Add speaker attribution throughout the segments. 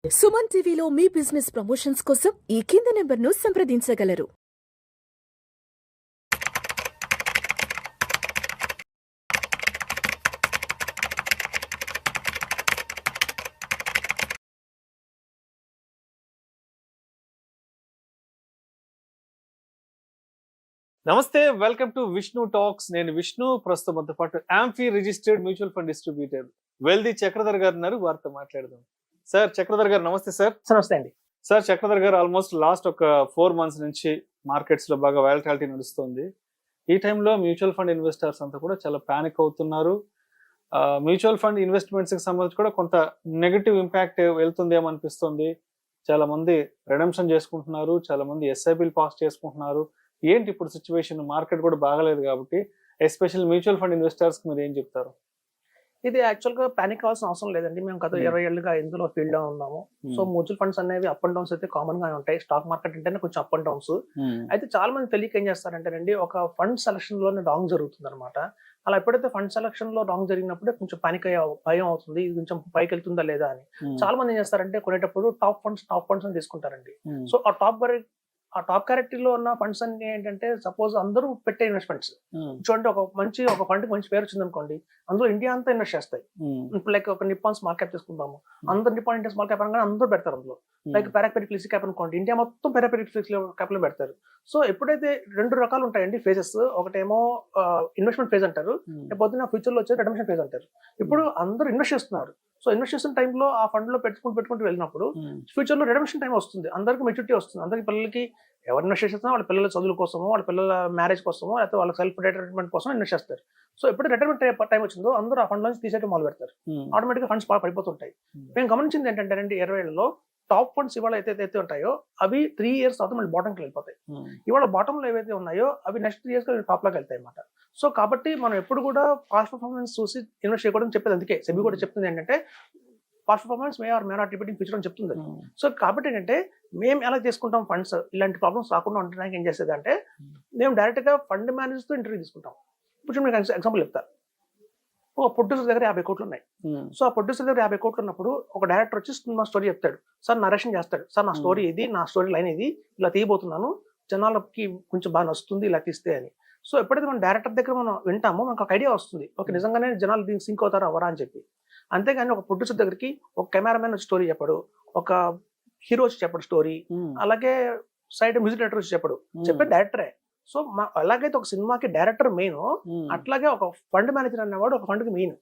Speaker 1: సుమన్ టీవీలో మీ business promotions కోసం ఈ కింది నెంబర్ను సంప్రదించగలరు.
Speaker 2: నమస్తే, వెల్కమ్ టు విష్ణు టాక్స్. నేను విష్ణు. ప్రస్తుతం మనతో పాటు AMFI registered mutual fund distributor Veldi Chakradhar గారు ఉన్నారు. వారితో మాట్లాడదాం. సార్ చక్రధర్ గారు నమస్తే. సార్
Speaker 3: నమస్తే అండి.
Speaker 2: సార్ చక్రధర్ గారు ఆల్మోస్ట్ లాస్ట్ ఒక 4 months నుంచి మార్కెట్స్ లో బాగా వాలటాలిటీ నడుస్తుంది. ఈ టైంలో మ్యూచువల్ ఫండ్ ఇన్వెస్టర్స్ అంతా కూడా చాలా పానిక్ అవుతున్నారు. మ్యూచువల్ ఫండ్ ఇన్వెస్ట్మెంట్స్ కి సంబంధించి కూడా కొంత నెగటివ్ ఇంపాక్ట్ వెళ్తుందేమో అనిపిస్తుంది. చాలా మంది రిడెంప్షన్ చేసుకుంటున్నారు, చాలా మంది ఎస్ఐబిల్ పాస్ చేసుకుంటున్నారు. ఏంటి ఇప్పుడు సిచ్యువేషన్? మార్కెట్ కూడా బాగలేదు కాబట్టి ఎస్పెషల్ మ్యూచువల్ ఫండ్ ఇన్వెస్టర్స్ మీరు ఏం చెప్తారు?
Speaker 3: ఇది యాక్చువల్ గా పానిక్ అవ్వాల్సిన అవసరం లేదండి. మేము గత 20 ఏళ్ళుగా ఇందులో ఫీల్డ్ లో ఉన్నాము. సో మ్యూచువల్ ఫండ్స్ అనేవి అప్ అండ్ డౌన్స్ అయితే కామన్ గా ఉంటాయి. స్టాక్ మార్కెట్ అంటేనే కొంచెం అప్ అండ్ డౌన్స్. అయితే చాలా మంది తెలియక ఏం చేస్తారంటేనండి, ఒక ఫండ్ సెలక్షన్ లోనే రాంగ్ జరుగుతుంది అనమాట. అలా ఎప్పుడైతే ఫండ్ సెలక్షన్ లో రాంగ్ జరిగినప్పుడే కొంచెం పానిక్ అయ్యే భయం అవుతుంది, ఇది కొంచెం పైకి వెళ్తుందా లేదా అని. చాలా మంది ఏం చేస్తారంటే కొనేటప్పుడు టాప్ ఫండ్స్ అని తీసుకుంటారండి. సో ఆ టాప్ క్యారెక్టరీలో ఉన్న ఫండ్స్ అన్ని ఏంటంటే, సపోజ్ అందరూ పెట్టే ఇన్వెస్ట్మెంట్స్ చూడండి, ఒక ఫండ్ మంచి పేరు వచ్చింది అనుకోండి, అందులో ఇండియా అంతా ఇన్వెస్ట్ చేస్తాయి. ఇప్పుడు లైక్ ఒక నిప్పాన్ స్మాల్ క్యాప్ తీసుకుందాము, అందరు నిప్పాన్ ఇండియా స్మాల్ క్యాప్ అనగానే అందరూ పెడతారు అందులో. లైక్ పారాపెరిక్ ఫ్లిక్సీ క్యాప్ అనుకోండి, ఇండియా మొత్తం పారాపెరిక్ ఫ్లిక్సీ క్యాప్ లో పెడతారు. సో ఎప్పుడైతే 2 రకాలు ఉంటాయండి ఫేజెస్, ఒకటేమో ఇన్వెస్ట్మెంట్ ఫేజ్ అంటారు, లేకపోతే ఫ్యూచర్ లో వచ్చే రిడమ్షన్ ఫేజ్ అంటారు. ఇప్పుడు అందరూ ఇన్వెస్ట్ చేస్తున్నారు. సో ఇన్వెస్ట్ చేసిన టైంలో ఆ ఫండ్ లో పెట్టుకుంటూ వెళ్ళినప్పుడు ఫ్యూచర్ లో రిడమ్షన్ టైం వస్తుంది, అందరికి మెచ్యూరిటీ వస్తుంది. అందరికి పిల్లలకి ఎవరు ఇన్వెస్ట్ చేస్తున్నా వాళ్ళ పిల్లల చదువుల కోసమో, వాళ్ళ పిల్లల మ్యారేజ్ కోసమో, లేకపోతే వాళ్ళ సెల్ఫ్ రిటైర్మెంట్ కోసం ఇన్వెస్ట్ చేస్తారు. సో ఎప్పుడు రిటైర్మెంట్ టైం వచ్చిందో అందరూ ఆ ఫండ్ నుంచి తీసేయడం మొదలు పెడతారు. ఆటోమేటిక్ గా ఫండ్స్ బాగా పడిపోతుంటాయి. మేము గమనించింది ఏంటంటే 20 ఏళ్లలో టాప్ ఫండ్స్ ఇవాళ అయితే ఉంటాయో అవి 3 years తర్వాత మళ్ళీ బాటంకి వెళ్ళిపోతాయి. ఇవాళ బాటంలో ఏవైతే ఉన్నాయో అవి నెక్స్ట్ 3 years టాప్ లోకి వెళ్తాయి అన్నమాట. సో కాబట్టి మనం ఎప్పుడు కూడా పాస్ట్ పర్ఫార్మెన్స్ చూసి ఇన్వెస్ట్ చేయకూడదని చెప్పేది. అందుకే సెబీ కూడా చెప్తుంది ఏంటంటే, past performance may not repeating future అని చెప్తుంది. సో కాబట్టి ఏంటంటే, మేము ఎలా చేసుకుంటాం ఫండ్స్ ఇలాంటి ప్రాబ్లమ్స్ రాకుండా ఉండడానికి ఏం చేసేది అంటే, మేము డైరెక్ట్ గా ఫండ్ మేనేజర్తో ఇంటర్వ్యూ తీసుకుంటాం. ఇప్పుడు మీకు ఎగ్జాంపుల్ చెప్తా. ఒక ప్రొడ్యూసర్ దగ్గర 50 కోట్లు ఉన్నాయి. సో ఆ ప్రొడ్యూసర్ దగ్గర 50 కోట్లు ఉన్నప్పుడు ఒక డైరెక్టర్ వచ్చి సినిమా స్టోరీ చెప్తాడు, సార్ నరేషన్ చేస్తాడు, సార్ నా స్టోరీ ఇది, నా స్టోరీ లైన్ ఇది, ఇలా తీయబోతున్నాను, జనాలకి కొంచెం బాగా నచ్చుతుంది ఇలా తీస్తే అని. సో ఎప్పుడైతే మనం డైరెక్టర్ దగ్గర మనం వింటామో మనకు ఒక ఐడియా వస్తుంది, ఓకే నిజంగానే జనాలు దీనికి సింక్ అవుతారా అవరా అని చెప్పి. అంతేగాని ఒక ప్రొడ్యూసర్ దగ్గరికి ఒక కెమెరామెన్ వచ్చి స్టోరీ చెప్పాడు, ఒక హీరో వచ్చి చెప్పాడు స్టోరీ, అలాగే సైడ్ మ్యూజిక్ డైరెక్టర్ వచ్చి చెప్పే డైరెక్టరే. సో అలాగైతే ఒక సినిమాకి డైరెక్టర్ మెయిన్, అట్లాగే ఒక ఫండ్ మేనేజర్ అనేవాడు ఒక ఫండ్ కి మెయిన్.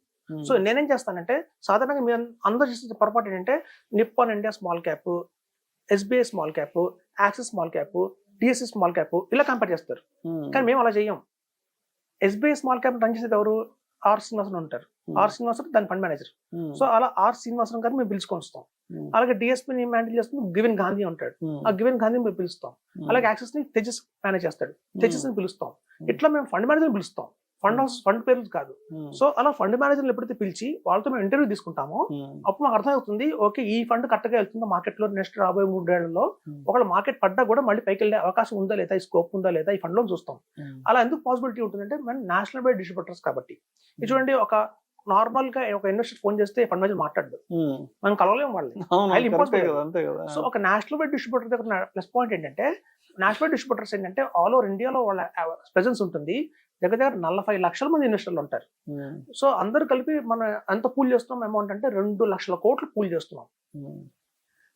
Speaker 3: సో నేనేం చేస్తానంటే, సాధారణంగా మీరు అందరూ చేసే పొరపాటు ఏంటంటే, Nippon India small cap, SBI small cap, axis small cap, DSC small cap ఇలా కంపేర్ చేస్తారు. కానీ మేము అలా చేయం. ఎస్బీఐ స్మాల్ క్యాప్ రన్ చేసేది ఎవరు? ఆర్ శ్రీనివాసన్ ఉంటారు. ఆర్ శ్రీనివాసన్ దాని ఫండ్ మేనేజర్. సో అలా ఆర్ శ్రీనివాసన్ గారిని మేము పిలుచుకొని వస్తాం. అలాగే డిఎస్పీ హ్యాండిల్ చేస్తుంది గివెన్ గాంధీ ఉంటాడు, ఆ గివెన్ గాంధీ మేము పిలుస్తాం. అలాగే యాక్సెస్ ని తేజస్ మేనేజ్ చేస్తాడు, తేజస్ ని పిలుస్తాం. ఇట్లా మేము ఫండ్ మేనేజర్ పిలుస్తాం, ఫండ్ పేర్లు కాదు. సో అలా ఫండ్ మేనేజర్లు ఎప్పుడైతే పిలిచి వాళ్ళతో మేము ఇంటర్వ్యూ తీసుకుంటామో అప్పుడు మాకు అర్థమవుతుంది, ఓకే ఈ ఫండ్ కరెక్ట్గా వెళ్తుందో మార్కెట్ లో నెక్స్ట్ రాబోయే 3 ఏళ్లలో ఒకవేళ మార్కెట్ పడ్డా కూడా మళ్ళీ పైకి వెళ్ళే అవకాశం ఉందా లేదా, ఈ స్కోప్ ఉందా లేదా ఈ ఫండ్ లో చూస్తాం. అలా ఎందుకు పాసిబిలిటీ ఉంటుందంటే, మనం నేషనల్ వైడ్ డిస్ట్రిబ్యూటర్స్ కాబట్టి. ఇది చూడండి, ఒక నార్మల్ గా ఒక ఇన్వెస్టర్ ఫోన్ చేస్తే ఫండ్ మేనేజర్ మాట్లాడదు, మనం కలవలేము వాళ్ళని. సో ఒక నేషనల్ వైడ్ డిస్ట్రిబ్యూటర్ దగ్గర ప్లస్ పాయింట్ ఏంటంటే, నేషనల్ వైడ్ డిస్ట్రిబ్యూటర్స్ ఏంటంటే ఆల్ ఓవర్ ఇండియాలో వాళ్ళ ప్రెజెన్స్ ఉంటుంది. దగ్గర 40 లక్షల మంది ఇన్వెస్టర్లు ఉంటారు. సో అందరు కలిపి మనం ఎంత పూల్ చేస్తున్నాం అమౌంట్ అంటే 2 లక్షల కోట్లు పూల్ చేస్తున్నాం.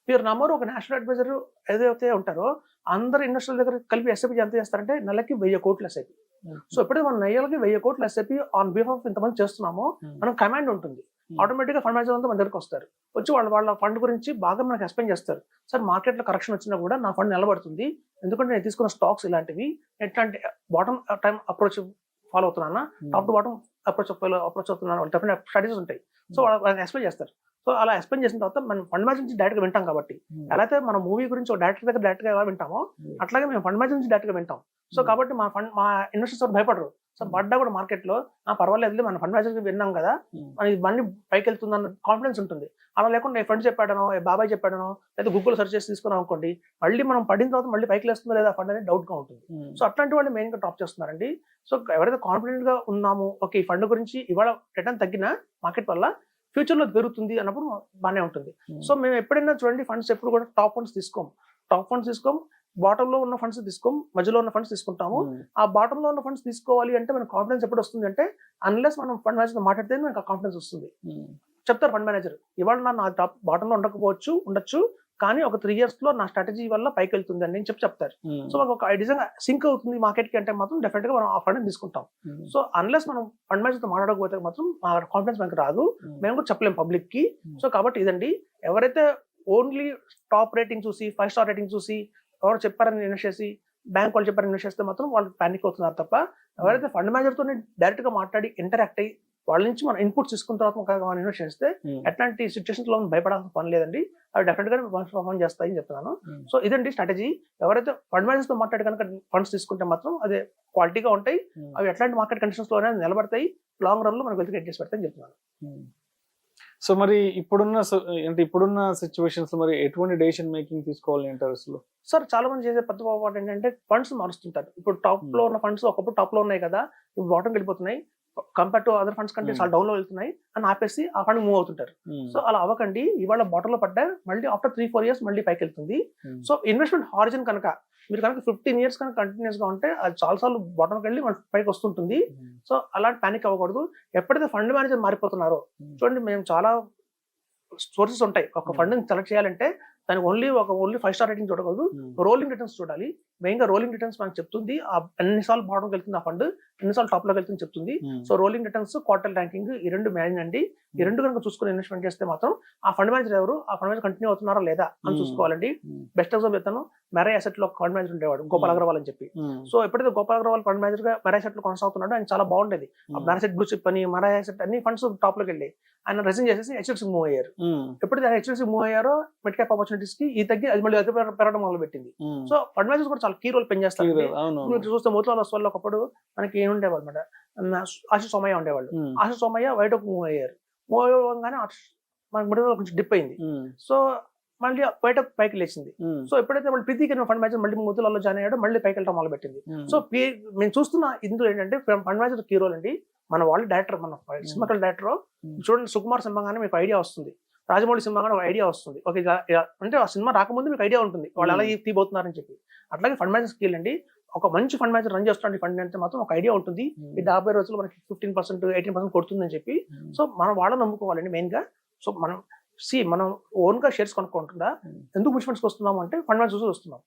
Speaker 3: మీరు నమ్మరు, ఒక నేషనల్ అడ్వైజర్ ఏదైతే ఉంటారో అందరు ఇన్వెస్టర్ల దగ్గర కలిపి ఎస్ఐపి ఎంత చేస్తారంటే నెలకి 1000 కోట్లు ఎస్ఐపి. సో ఎప్పుడైతే మనం నెలకి 1000 కోట్లు ఎస్ఐపి ఆన్ బిహాఫ్ ఆఫ్ ఇంతమంది చేస్తున్నామో మనం కమాండ్ ఉంటుంది. ఆటోమేటిక్ గా ఫండ్ మేనేజర్ అంతా మన దగ్గరకు వస్తారు, వచ్చి వాళ్ళ ఫండ్ గురించి బాగా మనకు ఎక్స్ప్లెయిన్ చేస్తారు. సార్ మార్కెట్ లో కరెక్షన్ వచ్చినా కూడా నా ఫండ్ నిలబడుతుంది, ఎందుకంటే నేను తీసుకున్న స్టాక్స్ ఇలాంటివి, ఎట్లాంటి బాటమ్ టైం అప్రోచ్ ఫాలో అవుతున్నా, టాప్ టు బాటమ్ అప్రోచ్ అవుతున్నాను, డెఫినెట్ స్టడీస్ ఉంటాయి. సో వాళ్ళకి ఎక్స్ప్లెయిన్ చేస్తారు. సో అలా ఎక్స్ప్లెయిన్ చేసిన తర్వాత మనం ఫండ్ మేనేజర్ నుంచి డైరెక్ట్ గా వింటాం కాబట్టి, ఎలా అయితే మన మూవీ గురించి ఒక డైరెక్టర్ దగ్గర డైరెక్ట్ గా ఎలా వింటామో అట్లాగే మేము ఫండ్ మేనేజర్ నుంచి డైరెక్ట్ గా వింటాం. సో కాబట్టి మా ఇన్వెస్టర్స్ భయపడరు. సో పడ్డా కూడా మార్కెట్ లో పర్వాలేదు, మన ఫండ్ మేనేజర్ విన్నాం కదా, మనకి మళ్ళీ పైకి వెళ్తుందన్న కాన్ఫిడెన్స్ ఉంటుంది. అలా లేకుండా ఏ ఫ్రెండ్ చెప్పాడనో, ఏ బాబాయ్ చెప్పాడనో, లేదా గూగుల్ సెర్చ్ చేసి తీసుకున్నాం అనుకోండి, మళ్ళీ మనం పడిన తర్వాత మళ్ళీ పైకి లేస్తుందో లేదా ఫండ్ అనేది డౌట్ గా ఉంటుంది. సో అట్లాంటి వాళ్ళు మెయిన్ గా డ్రాప్ చేస్తున్నారండి. సో ఎవరైతే కాన్ఫిడెంట్ గా ఉన్నామో, ఓకే ఈ ఫండ్ గురించి ఇవాళ రిటర్న్ తగ్గిన మార్కెట్ వల్ల ఫ్యూచర్ లో పెరుగుతుంది అన్నప్పుడు బాగానే ఉంటుంది. సో మేము ఎప్పుడైనా చూడండి ఫండ్స్ ఎప్పుడు కూడా టాప్ ఫండ్స్ తీసుకోం, బాటమ్ లో ఉన్న ఫండ్స్ తీసుకోం, మధ్యలో ఉన్న ఫండ్స్ తీసుకుంటాము. ఆ బాటమ్ లో ఉన్న ఫండ్స్ తీసుకోవాలి అంటే మనకు కాన్ఫిడెన్స్ ఎప్పుడు వస్తుంది అంటే అన్లెస్ మనం ఫండ్ మేనేజర్ మాట్లాడితే మనకు కాన్ఫిడెన్స్ వస్తుంది. చెప్తారు ఫండ్ మేనేజర్, ఇవాళ నా టాప్ బాటమ్ లో ఉండొచ్చు, కానీ ఒక 3 years లో నా స్ట్రాటజీ వల్ల పైకి వెళ్తుంది అని చెప్తారు. సో మాకు ఒక నిజంగా సింక్ అవుతుంది మార్కెట్ కి అంటే మాత్రం డెఫినెట్ గా మనం ఆ ఫండ్ తీసుకుంటాం. సో అన్లెస్ మనం ఫండ్ మేనేజర్ తో మాట్లాడకపోతే మాత్రం ఆ కాన్ఫిడెన్స్ మనకు రాదు, మేము కూడా చెప్పలేం పబ్లిక్ కి. సో కాబట్టి ఇదండి, ఎవరైతే ఓన్లీ టాప్ రేటింగ్ చూసి 5 star రేటింగ్ చూసి ఎవరు చెప్పారని ఇన్వెస్ట్ చేసి బ్యాంక్ వాళ్ళు చెప్పారని ఇన్వెస్ట్ చేస్తే మాత్రం వాళ్ళు పానిక్ అవుతున్నారు తప్ప, ఎవరైతే ఫండ్ మేనేజర్ తో డైరెక్ట్ గా మాట్లాడి ఇంటరాక్ట్ అయ్యి వాళ్ళ నుంచి మనం ఇన్పుట్స్ తీసుకున్న తర్వాత మనం ఇన్వెస్ట్ చేస్తే ఎట్లాంటి సిచ్యువేషన్స్ లో భయపడాల్సిన పని లేదండి, అవి డెఫినెట్ గా పర్ఫార్మ్ చేస్తాయని చెప్తున్నాను. సో ఇదండి స్ట్రాటజీ. ఎవరైతే ఫండ్ మేనేజర్ తో మాట్లాడి కనుక ఫండ్స్ తీసుకుంటే మాత్రం అదే క్వాలిటీగా ఉంటాయి, అవి ఎట్లాంటి మార్కెట్ కండిషన్స్ లోనే నిలబడతాయి, లాంగ్ రన్ లో మనకు వెల్త్ క్రియేట్ చేసి పెడతాయని చెప్తున్నాను.
Speaker 2: సో మరి ఇప్పుడున్న సిచ్యువేషన్స్ లో మరి ఎటువంటి డెసిషన్ మేకింగ్ తీసుకోవాలి అంటారు అసలు?
Speaker 3: సార్ చాలా మంది చేసే పెద్ద పొరపాటు ఏంటంటే ఫండ్స్ మారుస్తుంటారు. ఇప్పుడు టాప్ లో ఉన్న ఫండ్స్ ఒకప్పుడు టాప్ లో ఉన్నాయి కదా, ఇప్పుడు బాటం వెళ్ళిపోతున్నాయి, కంపేర్ టు అదర్ ఫండ్స్ కంటే చాలా డౌన్ లో వెళ్తున్నాయి అని ఆపేసి ఆ ఫండ్ మూవ్ అవుతుంటారు. సో అలా అవ్వకండి, ఇవాళ బాటమ్ లో పడ్డా మళ్ళీ ఆఫ్టర్ 3-4 years మళ్ళీ పైకి వెళ్తుంది. సో ఇన్వెస్ట్మెంట్ హారిజన్ కనుక మీరు కనుక 15 years కనుక కంటిన్యూస్ గా ఉంటే అది చాలా సార్లు బాటంకి వెళ్ళి మన పైకి వస్తుంటుంది. సో అలాంటి పానిక్ అవ్వకూడదు. ఎప్పుడైతే ఫండ్ మేనేజర్ మారిపోతున్నారో చూడండి, మేము చాలా సోర్సెస్ ఉంటాయి. ఒక ఫండ్ సెలెక్ట్ చేయాలంటే దానికి ఓన్లీ 5 star రేటింగ్ చూడకూడదు, రోలింగ్ రిటర్న్స్ చూడాలి. మెయిన్ గా రోలింగ్ రిటర్న్స్ మనకు చెప్తుంది ఎన్నిసార్లు బాటంకి వెళ్తుంది ఆ ఫండ్, ఎన్నిసార్లు టాప్ లోకి వెళ్తుంది చెప్తుంది. So rolling returns, quarter ranking, ఈ 2 మెయిన్ అండి. ఈ 2 కనుక చూసుకుని ఇన్వెస్ట్మెంట్ చేస్తే మాత్రం ఆ ఫండ్ మేనేజర్ ఎవరు, ఆ ఫండ్ మేనేజర్ కంటిన్యూ అవుతున్నారా లేదా అని చూసుకోవాలండి. బెస్ట్ ఎగ్జాంపుల్ చెప్తాను, మెరా అసెట్ లో ఫండ్ మేనేజర్ ఉండేవాడు గోపాల్ అగర్వాల్ అని చెప్పి. సో ఎప్పుడైతే గోపాల్ అగర్వాల్ ఫండ్ మేనేజర్ గా మెరా అసెట్ లో కొనసాగుతున్నాడో ఆయన చాలా బాగుండేది. మెరా అసెట్, బ్లూ చిప్ అని, మెరా అసెట్ అన్ని ఫండ్స్ టాప్ లోకి వెళ్ళి ఆయన రిజైన్ చేసేసి హెచ్డిఎఫ్సి మూవ్ అయ్యారు. ఎప్పుడైతే హెచ్డిఎఫ్సి మూవ్ అయ్యారో మిడ్ క్యాప్ ఆపర్చునిటీస్ కి ఈ తగ్గి అది మళ్ళీ అతి పెరగడం మొదలు పెట్టింది. సో ఫండ్ మేనేజర్స్ కూడా చాలా కీ రోల్ ప్లే చేస్తారు. మీరు చూస్తే మోతిలాల్ ఒస్వాల్ ఒకప్పుడు మనకి ఏమి ఉండేవాళ్ళు అనమాట, ఆశిష్ సోమయ్య ఉండేవాళ్ళు. ఆశిష్ సోమయ్య వైట్ మూవ్ అయ్యారు. మూవ్ అవ్వగానే మనకి మిడిల్ కొంచెం డిప్ అయింది. సో మళ్ళీ బయట పైకి లేచింది. సో ఎప్పుడైతే మళ్ళీ ప్రీతికి ఫండ్ మేనేజర్ మళ్ళీ మోతిలాల్లో జాయిన్ అయ్యాడో మళ్ళీ పైకి వెళ్ళడం మొదలు పెట్టింది. సో మేము చూస్తున్న ఇందులో ఏంటంటే ఫండ్ మేనేజర్ కీ రోల్ అండి. మన వాళ్ళు డైరెక్టర్, మన సినిమాకల్ డైరెక్టర్ చూడండి, సుకుమార్ సినిమా కానీ మీకు ఐడియా వస్తుంది, రాజమౌళి సినిమా కానీ ఒక ఐడియా వస్తుంది. ఓకే, అంటే ఆ సినిమా రాకముందు మీకు ఐడియా ఉంటుంది వాళ్ళు ఎలా తీయబోతున్నారని చెప్పి. అట్లాగే ఫండ్ మేనేజర్ స్కిల్ అండి. ఒక మంచి ఫండ్ మేనేజర్ రన్ చేస్తున్నాడు ఫండ్ అంటే మాత్రం ఒక ఐడియా ఉంటుంది, ఈ 50 రోజులు మనకి 15%, 18% కొడుతుందని చెప్పి. సో మనం వాళ్ళని నమ్ముకోవాలండి మెయిన్ గా. సో మనం ఓన్ గా షేర్స్ కొనుక్కుంటుందా, ఎందుకు మ్యూచువల్ ఫండ్స్కి వస్తున్నాము అంటే ఫండ్ మేనేజర్స్ వస్తున్నాం.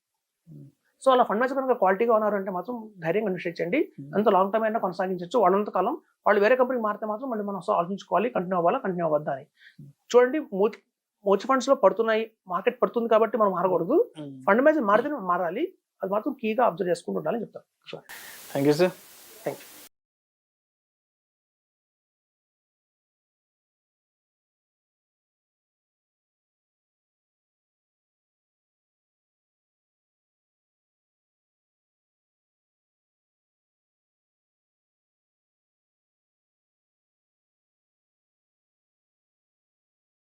Speaker 3: సో అలా ఫండ్ మేనేజర్ కనుక క్వాలిటీగా ఉన్నారంటే మాత్రం ధైర్యంగా ఇన్వెస్ట్ చేయండి, ఎంత లాంగ్ టర్మ్ అయినా కొనసాగించవచ్చు. వాళ్ళంత కాలం వాళ్ళు వేరే కంపెనీకి మారితే మాత్రం మళ్ళీ మనం ఆలోచించుకోవాలి, కంటిన్యూ అవ్వద్దా అని. చూడండి, మ్యూచువల్ ఫండ్స్ లో పడుతున్నాయి, మార్కెట్ పడుతుంది కాబట్టి మనం మారకూడదు. ఫండ్ మేనేజర్ మారితే మారాలి, అది మాత్రం కీగా అబ్జర్వ్ చేసుకుంటూ ఉండాలని చెప్తాను.
Speaker 2: Thank you sir.